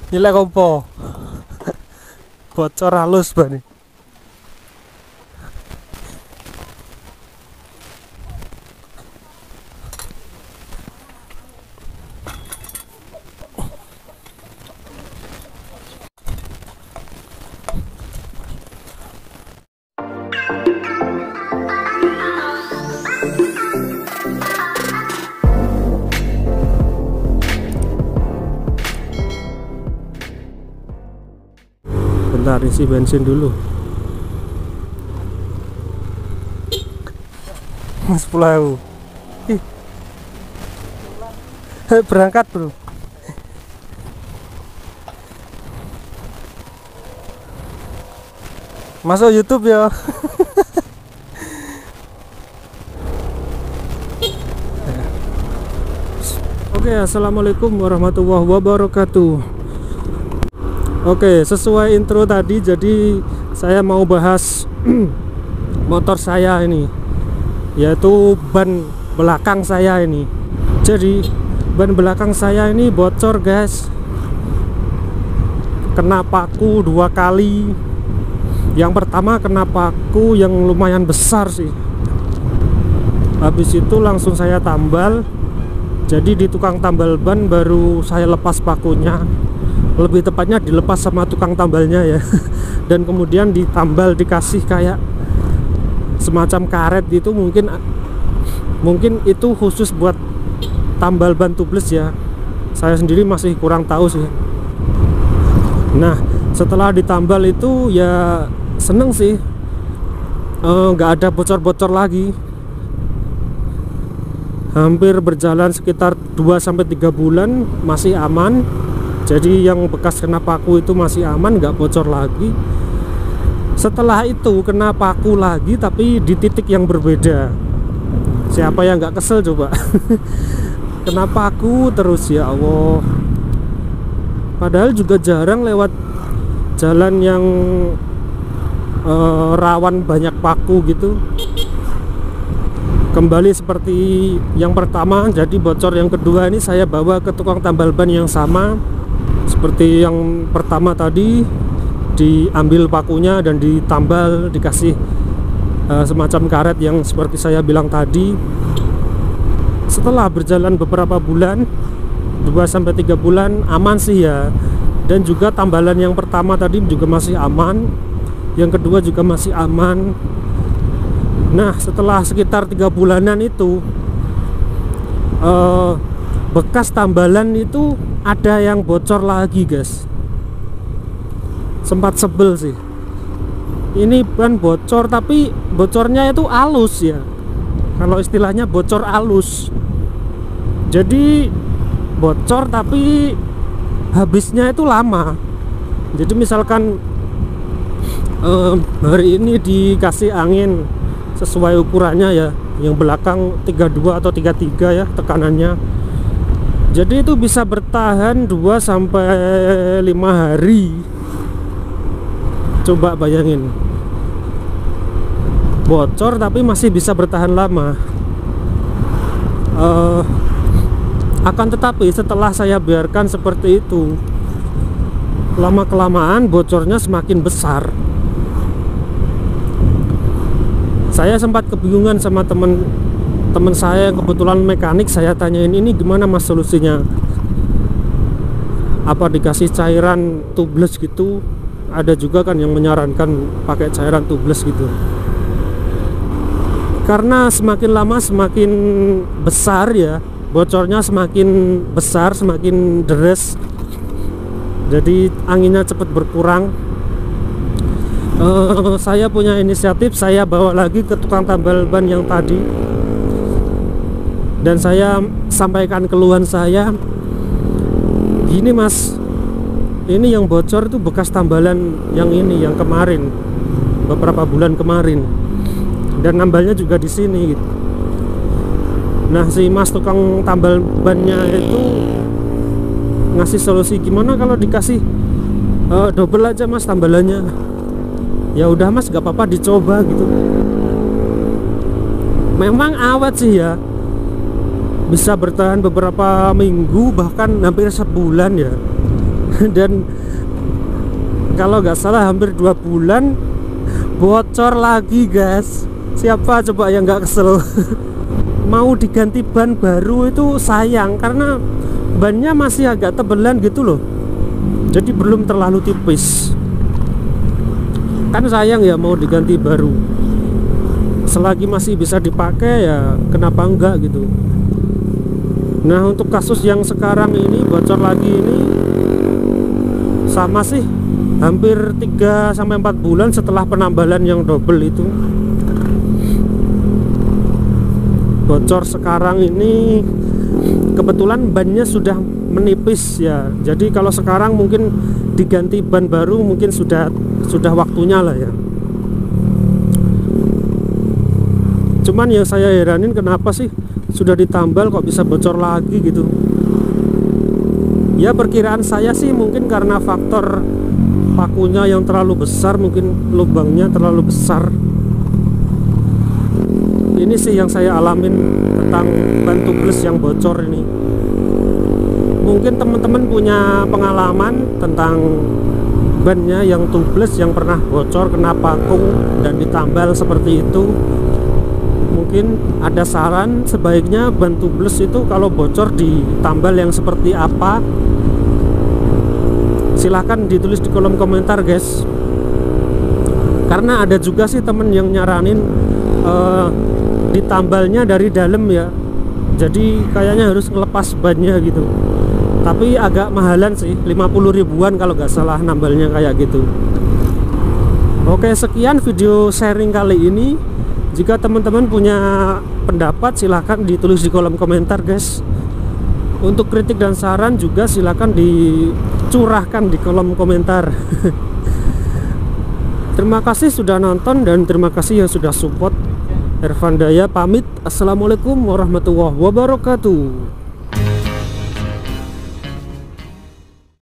Nyilek opo? Bocor halus bani. Bentar, isi bensin dulu. 10.000. Ih. Berangkat bro. Masuk YouTube ya. Oke, assalamualaikum warahmatullahi wabarakatuh. Oke, sesuai intro tadi, jadi saya mau bahas motor saya ini, yaitu ban belakang saya ini. Jadi ban belakang saya ini bocor guys, kena paku 2 kali. Yang pertama kena paku yang lumayan besar sih, habis itu langsung saya tambal. Jadi di tukang tambal ban baru saya lepas pakunya, lebih tepatnya dilepas sama tukang tambalnya ya. Dan kemudian ditambal, dikasih kayak semacam karet gitu, mungkin itu khusus buat tambal ban tubeless ya. Saya sendiri masih kurang tahu sih. Nah, setelah ditambal itu ya seneng sih, nggak ada bocor-bocor lagi. Hampir berjalan sekitar 2-3 bulan masih aman. Jadi yang bekas kena paku itu masih aman, nggak bocor lagi. Setelah itu kena paku lagi, tapi di titik yang berbeda. Siapa yang nggak kesel coba? Kena paku terus, ya Allah. Padahal juga jarang lewat jalan yang rawan banyak paku gitu. Kembali seperti yang pertama, jadi bocor yang kedua ini saya bawa ke tukang tambal ban yang sama seperti yang pertama tadi. Diambil pakunya dan ditambal, dikasih semacam karet yang seperti saya bilang tadi. Setelah berjalan beberapa bulan, 2-3 bulan, aman sih ya. Dan juga tambalan yang pertama tadi juga masih aman, yang kedua juga masih aman. Nah, setelah sekitar 3 bulanan itu, bekas tambalan itu ada yang bocor lagi guys. Sempat sebel sih. Ini ban bocor, tapi bocornya itu halus ya. Kalau istilahnya bocor halus. Jadi bocor tapi habisnya itu lama. Jadi misalkan hari ini dikasih angin sesuai ukurannya ya, yang belakang 32 atau 33 ya tekanannya. Jadi itu bisa bertahan 2-5 hari. Coba bayangin, bocor tapi masih bisa bertahan lama. Akan tetapi setelah saya biarkan seperti itu, lama-kelamaan bocornya semakin besar. Saya sempat kebingungan sama teman saya yang kebetulan mekanik. Saya tanyain, ini gimana mas solusinya? Apa dikasih cairan tubeless gitu? Ada juga kan yang menyarankan pakai cairan tubeless gitu. Karena semakin lama semakin besar ya, bocornya semakin besar, semakin deres. Jadi anginnya cepat berkurang. Saya punya inisiatif, saya bawa lagi ke tukang tambal ban yang tadi, dan saya sampaikan keluhan saya. Gini mas, ini yang bocor itu bekas tambalan yang ini, yang kemarin, beberapa bulan kemarin, dan nambalnya juga di sini gitu. Nah, si mas tukang tambal bannya itu ngasih solusi, gimana kalau dikasih double aja mas tambalannya. Ya udah mas, gak apa-apa, dicoba gitu. Memang awet sih ya, bisa bertahan beberapa minggu, bahkan hampir sebulan ya. Dan kalau nggak salah hampir 2 bulan bocor lagi guys. Siapa coba yang nggak kesel? Mau diganti ban baru itu sayang, karena bannya masih agak tebelan gitu loh, jadi belum terlalu tipis. Kan sayang ya mau diganti baru. Selagi masih bisa dipakai ya kenapa enggak gitu. Nah untuk kasus yang sekarang ini bocor lagi ini sama sih, hampir 3-4 bulan setelah penambalan yang double itu. Bocor sekarang ini kebetulan bannya sudah menipis ya. Jadi kalau sekarang mungkin diganti ban baru mungkin sudah waktunya lah ya. Cuman yang saya heranin kenapa sih sudah ditambal kok bisa bocor lagi gitu. Ya perkiraan saya sih mungkin karena faktor pakunya yang terlalu besar, mungkin lubangnya terlalu besar. Ini sih yang saya alamin tentang ban tubeless yang bocor ini. Mungkin teman-teman punya pengalaman tentang bannya yang tubeless yang pernah bocor kena pakung dan ditambal seperti itu. Mungkin ada saran sebaiknya ban tubeless itu kalau bocor ditambal yang seperti apa. Silahkan ditulis di kolom komentar guys. Karena ada juga sih temen yang nyaranin ditambalnya dari dalam ya, jadi kayaknya harus ngelepas bannya gitu, tapi agak mahalan sih, 50 ribuan kalau nggak salah nambalnya kayak gitu. Oke, sekian video sharing kali ini. Jika teman-teman punya pendapat silahkan ditulis di kolom komentar guys. Untuk kritik dan saran juga silahkan dicurahkan di kolom komentar. Terima kasih sudah nonton dan terima kasih yang sudah support. Ervan Daya pamit. Assalamualaikum warahmatullahi wabarakatuh.